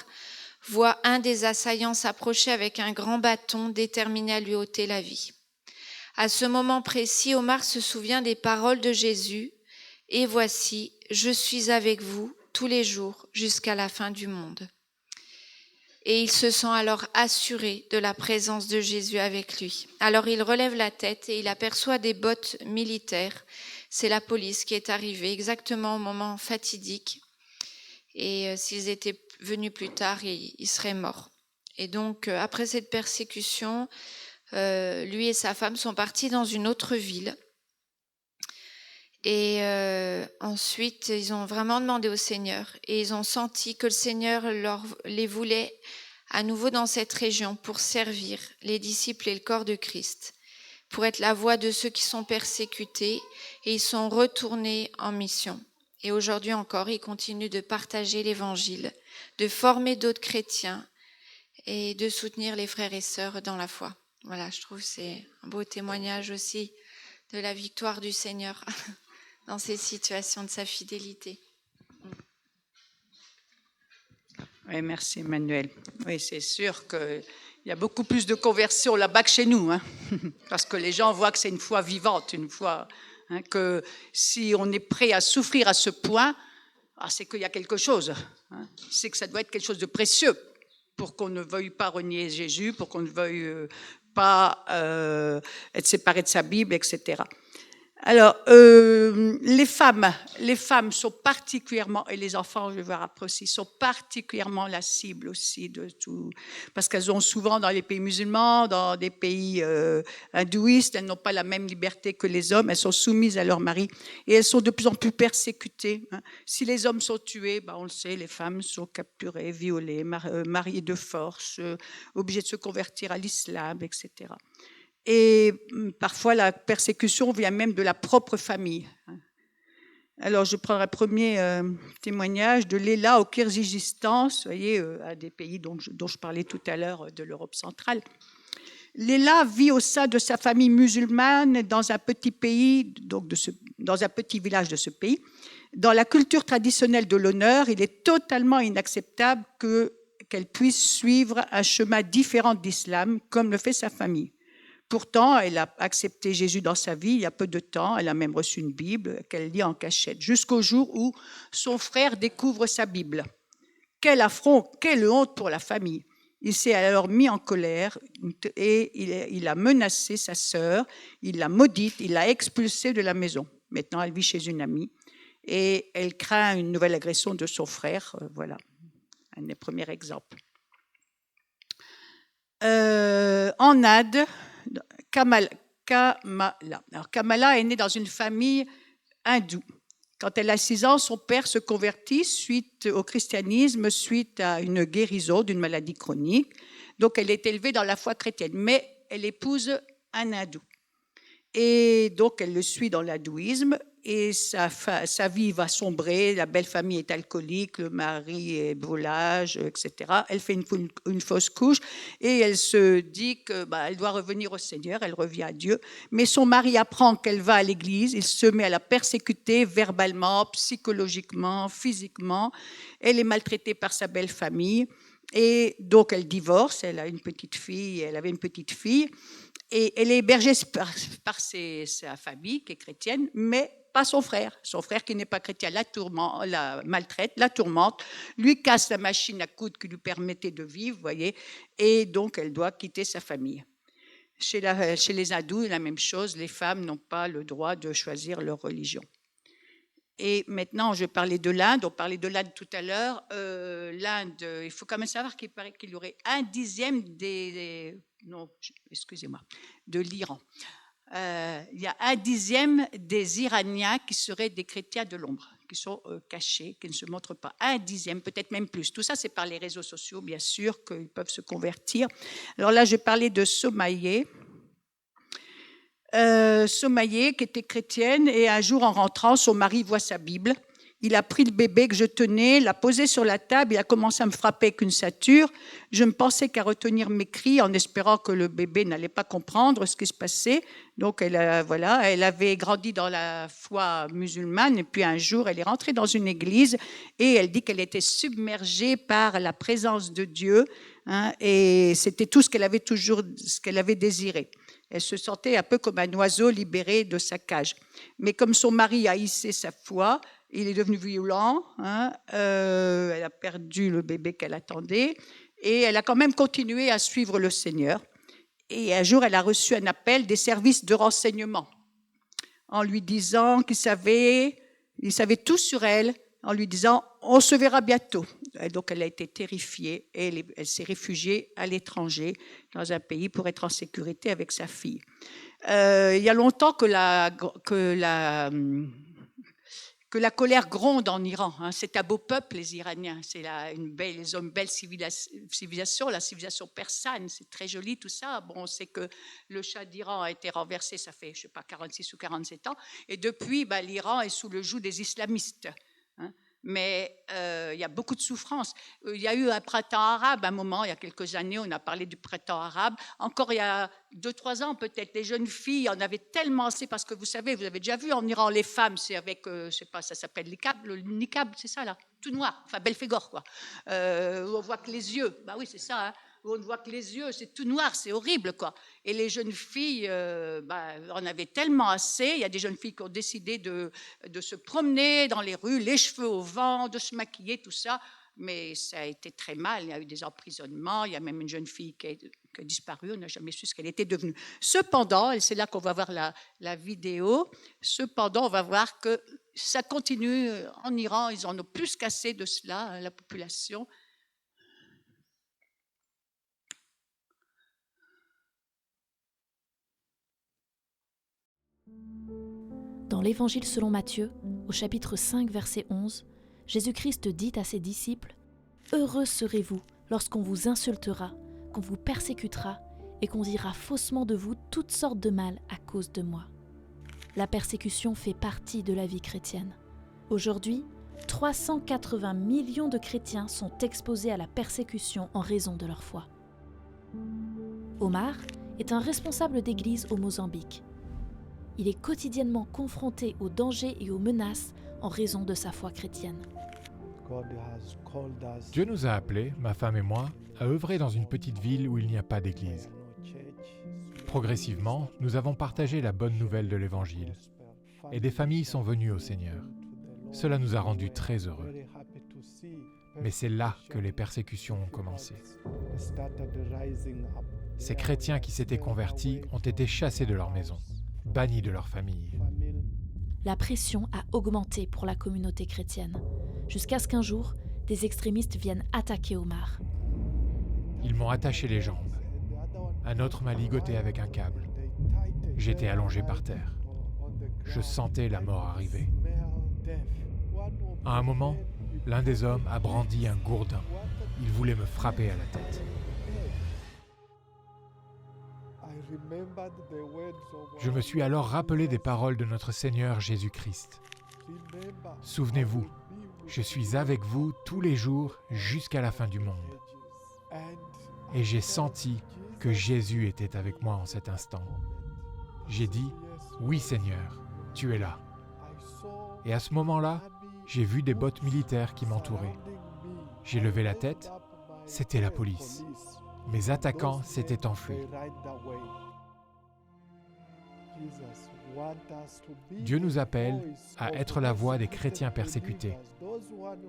voit un des assaillants s'approcher avec un grand bâton, déterminé à lui ôter la vie. À ce moment précis, Omar se souvient des paroles de Jésus. « Et voici, je suis avec vous tous les jours jusqu'à la fin du monde. » Et il se sent alors assuré de la présence de Jésus avec lui. Alors il relève la tête et il aperçoit des bottes militaires. C'est la police qui est arrivée exactement au moment fatidique. Et s'ils étaient venus plus tard, il serait mort. Et donc, après cette persécution, lui et sa femme sont partis dans une autre ville. Et ensuite, ils ont vraiment demandé au Seigneur. Et ils ont senti que le Seigneur les voulait à nouveau dans cette région pour servir les disciples et le corps de Christ, pour être la voix de ceux qui sont persécutés. Et ils sont retournés en mission. Et aujourd'hui encore, ils continuent de partager l'évangile, de former d'autres chrétiens et de soutenir les frères et sœurs dans la foi. Voilà, je trouve que c'est un beau témoignage aussi de la victoire du Seigneur dans ces situations, de sa fidélité.
Oui, merci Emmanuel. Oui, c'est sûr qu'il y a beaucoup plus de conversions là-bas que chez nous, hein, parce que les gens voient que c'est une foi vivante, une foi... que si on est prêt à souffrir à ce point, c'est qu'il y a quelque chose. C'est que ça doit être quelque chose de précieux pour qu'on ne veuille pas renier Jésus, pour qu'on ne veuille pas être séparé de sa Bible, etc. Alors, les femmes sont particulièrement, et les enfants, je vais voir après aussi, sont particulièrement la cible aussi de tout, parce qu'elles ont souvent dans les pays musulmans, dans des pays hindouistes, elles n'ont pas la même liberté que les hommes, elles sont soumises à leur mari, et elles sont de plus en plus persécutées. Si les hommes sont tués, on le sait, les femmes sont capturées, violées, mariées de force, obligées de se convertir à l'islam, etc. Et parfois, la persécution vient même de la propre famille. Alors, je prendrai le premier témoignage de Léla au Kirghizistan, vous voyez, un des pays dont je parlais tout à l'heure de l'Europe centrale. Léla vit au sein de sa famille musulmane dans un petit pays, donc dans un petit village de ce pays. Dans la culture traditionnelle de l'honneur, il est totalement inacceptable qu'elle puisse suivre un chemin différent de l'islam, comme le fait sa famille. Pourtant, elle a accepté Jésus dans sa vie il y a peu de temps. Elle a même reçu une Bible qu'elle lit en cachette, jusqu'au jour où son frère découvre sa Bible. Quel affront, quelle honte pour la famille. Il s'est alors mis en colère et il a menacé sa sœur, il l'a maudite, il l'a expulsée de la maison. Maintenant, elle vit chez une amie et elle craint une nouvelle agression de son frère. Voilà, un des premiers exemples. En Inde, Kamala. Alors, Kamala est née dans une famille hindoue. Quand elle a 6 ans, son père se convertit suite au christianisme, suite à une guérison d'une maladie chronique. Donc, elle est élevée dans la foi chrétienne, mais elle épouse un hindou. Et donc, elle le suit dans l'hindouisme et sa vie va sombrer. La belle famille est alcoolique, le mari est volage, etc. Elle fait une fausse couche et elle se dit qu'elle doit revenir au Seigneur, elle revient à Dieu. Mais son mari apprend qu'elle va à l'église, il se met à la persécuter verbalement, psychologiquement, physiquement. Elle est maltraitée par sa belle famille et donc elle divorce, elle avait une petite fille. Et elle est hébergée par sa famille qui est chrétienne, mais pas son frère. Son frère qui n'est pas chrétien la maltraite, la tourmente, lui casse la machine à coudre qui lui permettait de vivre, voyez, et donc elle doit quitter sa famille. Chez les hindous, la même chose, les femmes n'ont pas le droit de choisir leur religion. Et maintenant, je vais parler de l'Inde. On parlait de l'Inde tout à l'heure. L'Inde, il faut quand même savoir qu'il paraît qu'il y aurait 1/10 de l'Iran. Il y a 1/10 des Iraniens qui seraient des chrétiens de l'ombre, qui sont cachés, qui ne se montrent pas. 1/10, peut-être même plus. Tout ça, c'est par les réseaux sociaux, bien sûr, qu'ils peuvent se convertir. Alors là, je vais parler de Somaïe. Somaïe, qui était chrétienne, et un jour en rentrant, son mari voit sa Bible. Il a pris le bébé que je tenais, l'a posé sur la table, il a commencé à me frapper avec une ceinture. Je ne pensais qu'à retenir mes cris en espérant que le bébé n'allait pas comprendre ce qui se passait. Donc elle avait grandi dans la foi musulmane et puis un jour elle est rentrée dans une église et elle dit qu'elle était submergée par la présence de Dieu, et c'était tout ce qu'elle avait désiré. Elle se sentait un peu comme un oiseau libéré de sa cage. Mais comme son mari haïssait sa foi, il est devenu violent, elle a perdu le bébé qu'elle attendait, et elle a quand même continué à suivre le Seigneur. Et un jour, elle a reçu un appel des services de renseignement, en lui disant qu'ils savaient tout sur elle, en lui disant « on se verra bientôt ». Et donc, elle a été terrifiée et elle s'est réfugiée à l'étranger, dans un pays, pour être en sécurité avec sa fille. Il y a longtemps que la colère gronde en Iran. C'est un beau peuple, les Iraniens. Ils ont une belle civilisation, la civilisation persane. C'est très joli tout ça. Bon, on sait que le Shah d'Iran a été renversé, ça fait, 46 ou 47 ans. Et depuis, l'Iran est sous le joug des islamistes. Mais il y a beaucoup de souffrance. Il y a eu un printemps arabe à un moment, il y a quelques années, on a parlé du printemps arabe. Encore il y a 2-3 ans peut-être, les jeunes filles en avaient tellement assez, parce que vous savez, vous avez déjà vu en Iran, les femmes, c'est avec, je sais pas, ça s'appelle le niqab, c'est ça là, tout noir, enfin Belphégor quoi. On voit que les yeux, oui c'est ça, on ne voit que les yeux, c'est tout noir, c'est horrible quoi. Et les jeunes filles en avaient tellement assez. Il y a des jeunes filles qui ont décidé de se promener dans les rues, les cheveux au vent, de se maquiller, tout ça. Mais ça a été très mal. Il y a eu des emprisonnements. Il y a même une jeune fille qui a disparu. On n'a jamais su ce qu'elle était devenue. Cependant, et c'est là qu'on va voir la vidéo, cependant, on va voir que ça continue en Iran. Ils en ont plus qu'assez de cela, la population.
Dans l'Évangile selon Matthieu, au chapitre 5, verset 11, Jésus-Christ dit à ses disciples « Heureux serez-vous lorsqu'on vous insultera, qu'on vous persécutera et qu'on dira faussement de vous toutes sortes de mal à cause de moi. » La persécution fait partie de la vie chrétienne. Aujourd'hui, 380 millions de chrétiens sont exposés à la persécution en raison de leur foi. Omar est un responsable d'église au Mozambique. Il est quotidiennement confronté aux dangers et aux menaces en raison de sa foi chrétienne.
Dieu nous a appelés, ma femme et moi, à œuvrer dans une petite ville où il n'y a pas d'église. Progressivement, nous avons partagé la bonne nouvelle de l'Évangile et des familles sont venues au Seigneur. Cela nous a rendus très heureux. Mais c'est là que les persécutions ont commencé. Ces chrétiens qui s'étaient convertis ont été chassés de leur maison, bannis de leur famille.
La pression a augmenté pour la communauté chrétienne, jusqu'à ce qu'un jour, des extrémistes viennent attaquer Omar.
Ils m'ont attaché les jambes. Un autre m'a ligoté avec un câble. J'étais allongé par terre. Je sentais la mort arriver. À un moment, l'un des hommes a brandi un gourdin. Il voulait me frapper à la tête. Je me suis alors rappelé des paroles de notre Seigneur Jésus-Christ. Souvenez-vous, je suis avec vous tous les jours jusqu'à la fin du monde. Et j'ai senti que Jésus était avec moi en cet instant. J'ai dit, oui Seigneur, tu es là. Et à ce moment-là, j'ai vu des bottes militaires qui m'entouraient. J'ai levé la tête, c'était la police. Mes attaquants s'étaient enfuis. Dieu nous appelle à être la voix des chrétiens persécutés,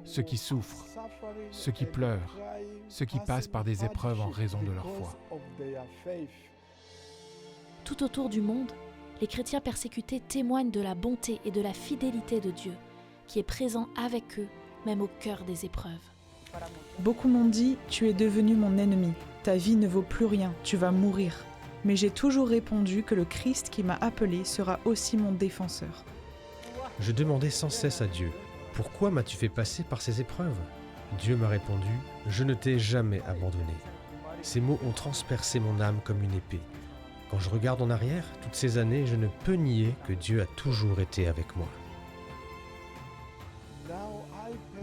ceux qui souffrent, ceux qui pleurent, ceux qui passent par des épreuves en raison de leur foi.
Tout autour du monde, les chrétiens persécutés témoignent de la bonté et de la fidélité de Dieu, qui est présent avec eux, même au cœur des épreuves.
Beaucoup m'ont dit « Tu es devenu mon ennemi, ta vie ne vaut plus rien, tu vas mourir ». Mais j'ai toujours répondu que le Christ qui m'a appelé sera aussi mon défenseur.
Je demandais sans cesse à Dieu, « Pourquoi m'as-tu fait passer par ces épreuves ?» Dieu m'a répondu, « Je ne t'ai jamais abandonné. » Ces mots ont transpercé mon âme comme une épée. Quand je regarde en arrière, toutes ces années, je ne peux nier que Dieu a toujours été avec moi.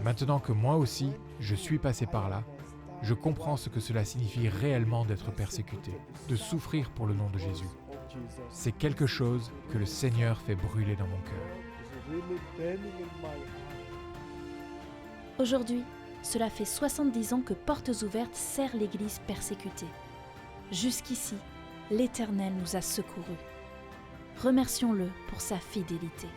Maintenant que moi aussi, je suis passé par là, je comprends ce que cela signifie réellement d'être persécuté, de souffrir pour le nom de Jésus. C'est quelque chose que le Seigneur fait brûler dans mon cœur.
Aujourd'hui, cela fait 70 ans que Portes Ouvertes sert l'Église persécutée. Jusqu'ici, l'Éternel nous a secourus. Remercions-le pour sa fidélité.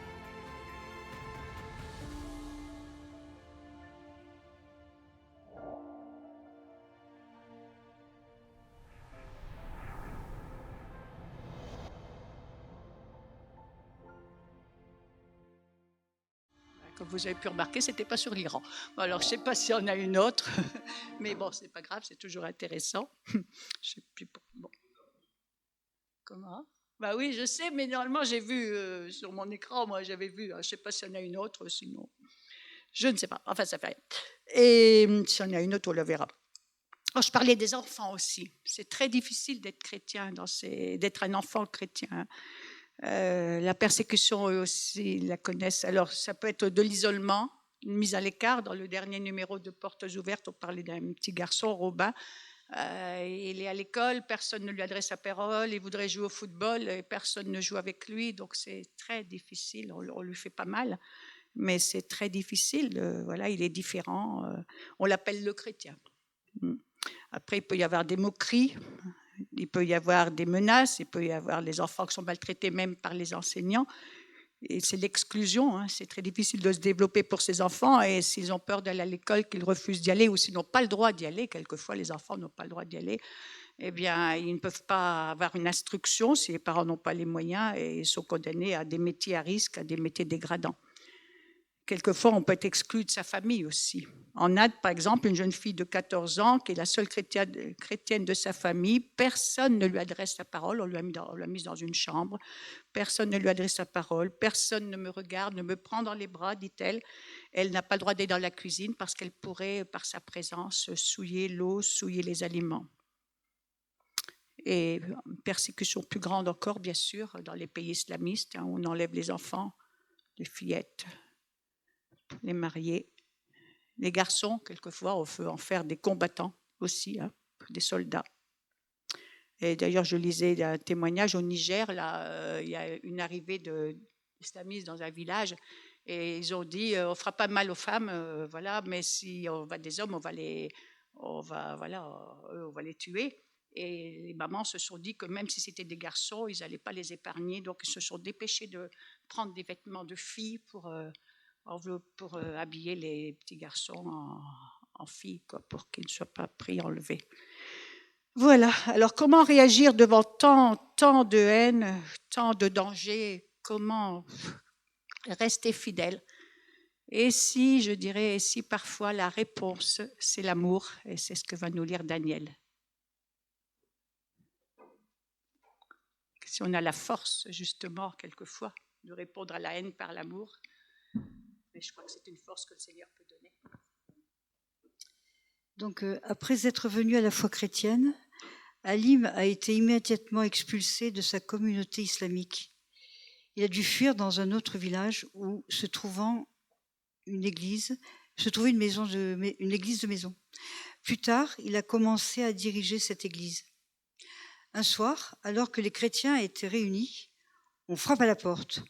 Comme vous avez pu remarquer, c'était pas sur l'Iran. Bon, alors, je sais pas si on a une autre, mais bon, c'est pas grave, c'est toujours intéressant. Je sais plus. Bon. Comment? Bah oui, je sais, mais normalement, j'ai vu sur mon écran, moi, j'avais vu. Je sais pas si on a une autre, sinon, je ne sais pas. Enfin, ça fait rien. Et si on a une autre, on le verra. Alors, je parlais des enfants aussi. C'est très difficile d'être chrétien, d'être un enfant chrétien. La persécution, eux aussi, la connaissent. Alors, ça peut être de l'isolement, une mise à l'écart. Dans le dernier numéro de Portes Ouvertes, on parlait d'un petit garçon, Robin. Il est à l'école, personne ne lui adresse la parole, il voudrait jouer au football, et personne ne joue avec lui, donc c'est très difficile. On lui fait pas mal, mais c'est très difficile. Voilà, il est différent. On l'appelle le chrétien. Après, il peut y avoir des moqueries. Il peut y avoir des menaces, il peut y avoir les enfants qui sont maltraités même par les enseignants. Et c'est l'exclusion, c'est très difficile de se développer pour ces enfants. Et s'ils ont peur d'aller à l'école, qu'ils refusent d'y aller ou s'ils n'ont pas le droit d'y aller, quelquefois les enfants n'ont pas le droit d'y aller, eh bien, ils ne peuvent pas avoir une instruction si les parents n'ont pas les moyens et ils sont condamnés à des métiers à risque, à des métiers dégradants. Quelquefois, on peut être exclu de sa famille aussi. En Inde, par exemple, une jeune fille de 14 ans qui est la seule chrétienne de sa famille, personne ne lui adresse la parole, on l'a mise dans une chambre, personne ne lui adresse la parole, personne ne me regarde, ne me prend dans les bras, dit-elle. Elle n'a pas le droit d'aller dans la cuisine parce qu'elle pourrait, par sa présence, souiller l'eau, souiller les aliments. Et une persécution plus grande encore, bien sûr, dans les pays islamistes, où on enlève les enfants, les fillettes, les mariés, les garçons, quelquefois, on peut en faire des combattants aussi, des soldats. Et d'ailleurs, je lisais un témoignage au Niger, là, il y a une arrivée d'islamistes dans un village, et ils ont dit, on ne fera pas mal aux femmes, voilà, mais si on va des hommes, on va les tuer. Et les mamans se sont dit que même si c'était des garçons, ils n'allaient pas les épargner, donc ils se sont dépêchés de prendre des vêtements de filles pour habiller les petits garçons en fille, quoi, pour qu'il ne soit pas pris, enlevé. Voilà, alors comment réagir devant tant de haine, tant de danger, comment rester fidèle? Et si, je dirais, et si parfois la réponse, c'est l'amour, et c'est ce que va nous lire Daniel. Si on a la force, justement, quelquefois, de répondre à la haine par l'amour, mais je crois que c'est une force que le Seigneur peut donner.
Donc, après être venu à la foi chrétienne, Halim a été immédiatement expulsé de sa communauté islamique. Il a dû fuir dans un autre village où se trouvait une église de maison. Plus tard, il a commencé à diriger cette église. Un soir, alors que les chrétiens étaient réunis, on frappe à la porte.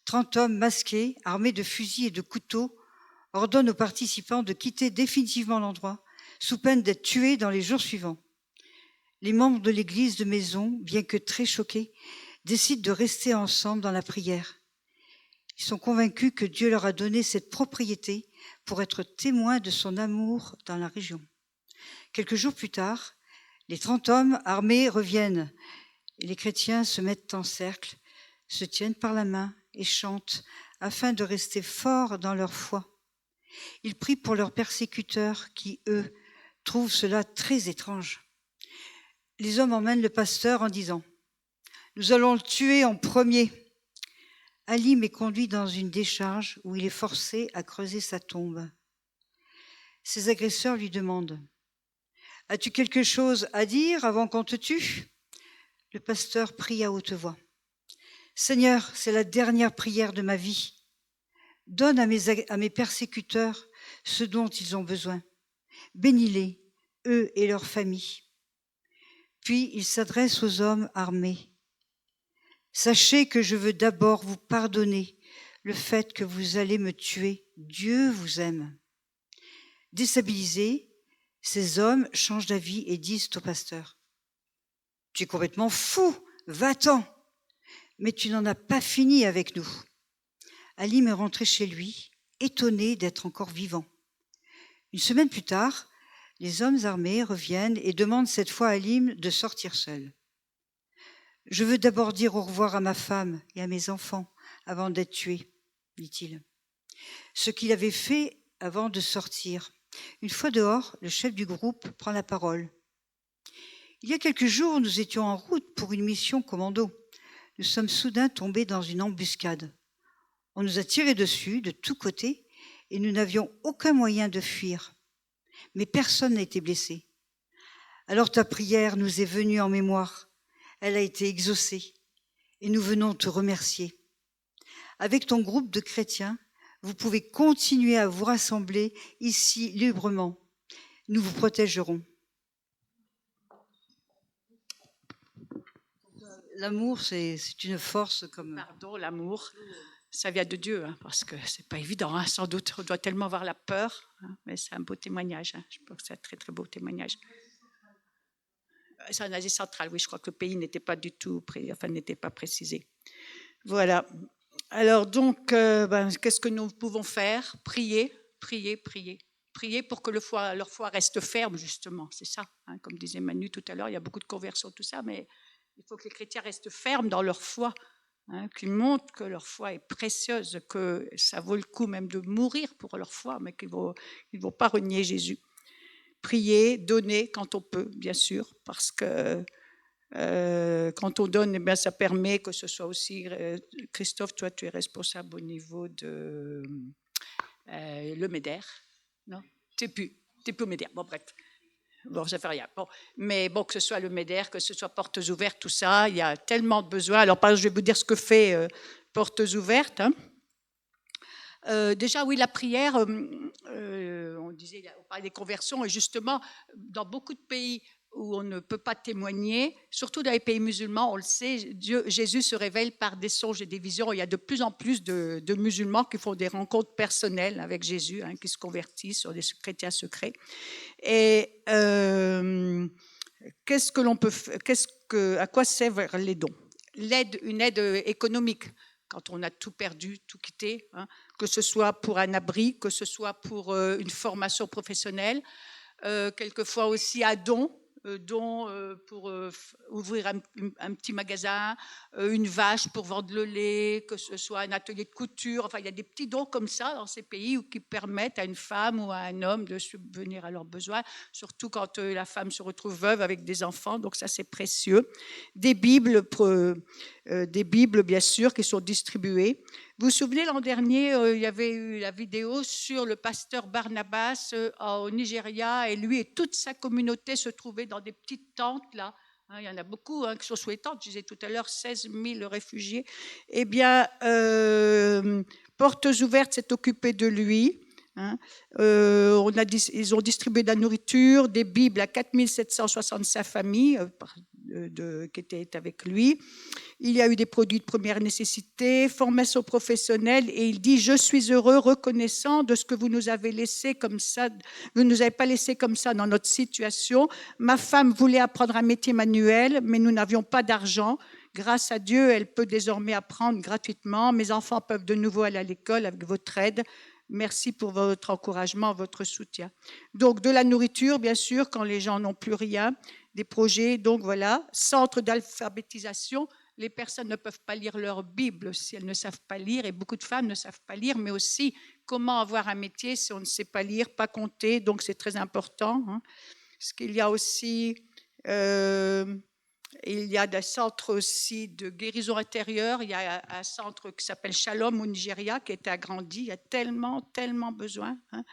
30 hommes masqués, armés de fusils et de couteaux, ordonnent aux participants de quitter définitivement l'endroit, sous peine d'être tués dans les jours suivants. Les membres de l'église de maison, bien que très choqués, décident de rester ensemble dans la prière. Ils sont convaincus que Dieu leur a donné cette propriété pour être témoins de son amour dans la région. Quelques jours plus tard, les 30 hommes armés reviennent et les chrétiens se mettent en cercle, se tiennent par la main et chantent afin de rester forts dans leur foi. Ils prient pour leurs persécuteurs qui, eux, trouvent cela très étrange. Les hommes emmènent le pasteur en disant « Nous allons le tuer en premier ». Halim est conduit dans une décharge où il est forcé à creuser sa tombe. Ses agresseurs lui demandent « As-tu quelque chose à dire avant qu'on te tue ?» Le pasteur prie à haute voix. « Seigneur, c'est la dernière prière de ma vie. Donne à mes persécuteurs ce dont ils ont besoin. Bénis-les, eux et leurs familles. » Puis il s'adresse aux hommes armés. « Sachez que je veux d'abord vous pardonner le fait que vous allez me tuer. Dieu vous aime. » Déstabilisés, ces hommes changent d'avis et disent au pasteur « Tu es complètement fou, va-t'en, mais tu n'en as pas fini avec nous. » Halim est rentré chez lui, étonné d'être encore vivant. Une semaine plus tard, les hommes armés reviennent et demandent cette fois à Halim de sortir seul. « Je veux d'abord dire au revoir à ma femme et à mes enfants avant d'être tué, » dit-il. Ce qu'il avait fait avant de sortir. Une fois dehors, le chef du groupe prend la parole. « Il y a quelques jours, nous étions en route pour une mission commando. Nous sommes soudain tombés dans une embuscade. On nous a tiré dessus de tous côtés et nous n'avions aucun moyen de fuir. Mais personne n'a été blessé. Alors ta prière nous est venue en mémoire. Elle a été exaucée et nous venons te remercier. Avec ton groupe de chrétiens, vous pouvez continuer à vous rassembler ici librement. Nous vous protégerons. » L'amour, c'est une force comme...
Pardon, l'amour, ça vient de Dieu, hein, parce que c'est pas évident, hein, sans doute. On doit tellement avoir la peur, hein, mais c'est un beau témoignage. Hein, je pense que c'est un très, très beau témoignage. C'est en Asie centrale, oui, je crois que le pays n'était pas du tout, n'était pas précisé. Voilà. Alors donc, qu'est-ce que nous pouvons faire? Prier, prier, prier. Prier pour que leur foi reste ferme, justement, c'est ça. Hein, comme disait Manu tout à l'heure, il y a beaucoup de conversions, tout ça, mais il faut que les chrétiens restent fermes dans leur foi, hein, qu'ils montrent que leur foi est précieuse, que ça vaut le coup même de mourir pour leur foi, mais qu'ils ne vont pas renier Jésus. Prier, donner quand on peut, bien sûr, parce que quand on donne, eh bien, ça permet que ce soit aussi... Christophe, toi, tu es responsable au niveau de le MEDER, non? Tu n'es plus au MEDER, bon, bref. Bon, ça fait rien. Bon, mais bon, que ce soit le MEDER, que ce soit Portes Ouvertes, tout ça, il y a tellement de besoins. Alors, par exemple, je vais vous dire ce que fait Portes Ouvertes. Hein. Déjà, oui, la prière, on parlait des conversions, et justement, dans beaucoup de pays où on ne peut pas témoigner, surtout dans les pays musulmans, on le sait, Jésus se révèle par des songes et des visions. Il y a de plus en plus de musulmans qui font des rencontres personnelles avec Jésus, hein, qui se convertissent sur des chrétiens secrets. Et qu'est-ce que l'on peut, à quoi servent les dons? Une aide économique. quand on a tout perdu, tout quitté, hein, que ce soit pour un abri, que ce soit pour une formation professionnelle, quelquefois aussi à dons pour ouvrir un petit magasin, une vache pour vendre le lait, que ce soit un atelier de couture. Enfin, il y a des petits dons comme ça dans ces pays qui permettent à une femme ou à un homme de subvenir à leurs besoins, surtout quand la femme se retrouve veuve avec des enfants. Donc ça, c'est précieux. Des Bibles, bien sûr, qui sont distribuées. Vous vous souvenez, l'an dernier, il y avait eu la vidéo sur le pasteur Barnabas au Nigeria, et lui et toute sa communauté se trouvaient dans des petites tentes, là. Hein, il y en a beaucoup qui sont sous les tentes, je disais tout à l'heure, 16 000 réfugiés. Eh bien, Portes Ouvertes s'est occupé de lui. Hein. Ils ont distribué de la nourriture, des Bibles à 4 765 familles qui étaient avec lui. Il y a eu des produits de première nécessité, formation professionnelle, et il dit « Je suis heureux, reconnaissant de ce que vous nous avez laissé comme ça, vous ne nous avez pas laissé comme ça dans notre situation. Ma femme voulait apprendre un métier manuel, mais nous n'avions pas d'argent. Grâce à Dieu, elle peut désormais apprendre gratuitement. Mes enfants peuvent de nouveau aller à l'école avec votre aide. Merci pour votre encouragement, votre soutien. » Donc, de la nourriture, bien sûr, quand les gens n'ont plus rien, des projets, donc voilà, centre d'alphabétisation. Les personnes ne peuvent pas lire leur Bible si elles ne savent pas lire, et beaucoup de femmes ne savent pas lire, mais aussi comment avoir un métier si on ne sait pas lire, pas compter, donc c'est très important. Hein. Parce qu'il y a aussi... il y a des centres aussi de guérison intérieure. Il y a un centre qui s'appelle Shalom au Nigeria qui a été agrandi. Il y a tellement, tellement besoin. Hein.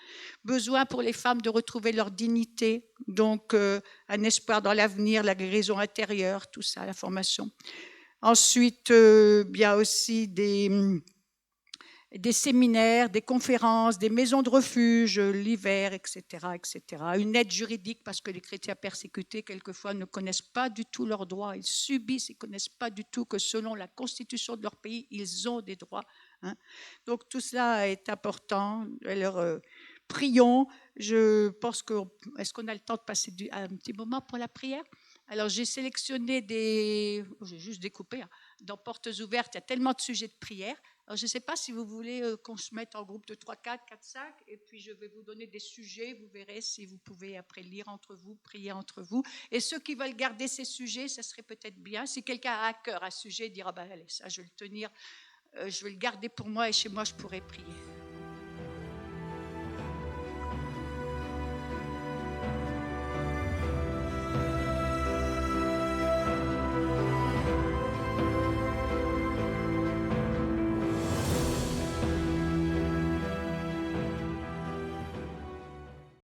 Besoin pour les femmes de retrouver leur dignité. Donc, un espoir dans l'avenir, la guérison intérieure, tout ça, la formation. Ensuite, il y a aussi des séminaires, des conférences, des maisons de refuge l'hiver, etc., etc. Une aide juridique parce que les chrétiens persécutés, quelquefois, ne connaissent pas du tout leurs droits. Ils subissent, ils ne connaissent pas du tout que selon la constitution de leur pays, ils ont des droits. Hein. Donc tout ça est important. Alors, prions. Je pense que... Est-ce qu'on a le temps de passer un petit moment pour la prière ? Alors, j'ai sélectionné j'ai juste découpé. Hein. Dans Portes Ouvertes, il y a tellement de sujets de prière. Alors, je ne sais pas si vous voulez qu'on se mette en groupe de 3, 4, 4, 5, et puis je vais vous donner des sujets. Vous verrez si vous pouvez après lire entre vous, prier entre vous. Et ceux qui veulent garder ces sujets, ça serait peut-être bien. Si quelqu'un a à cœur un sujet, dire « Ah ben allez, ça, je vais le tenir, je vais le garder pour moi et chez moi, je pourrai prier. »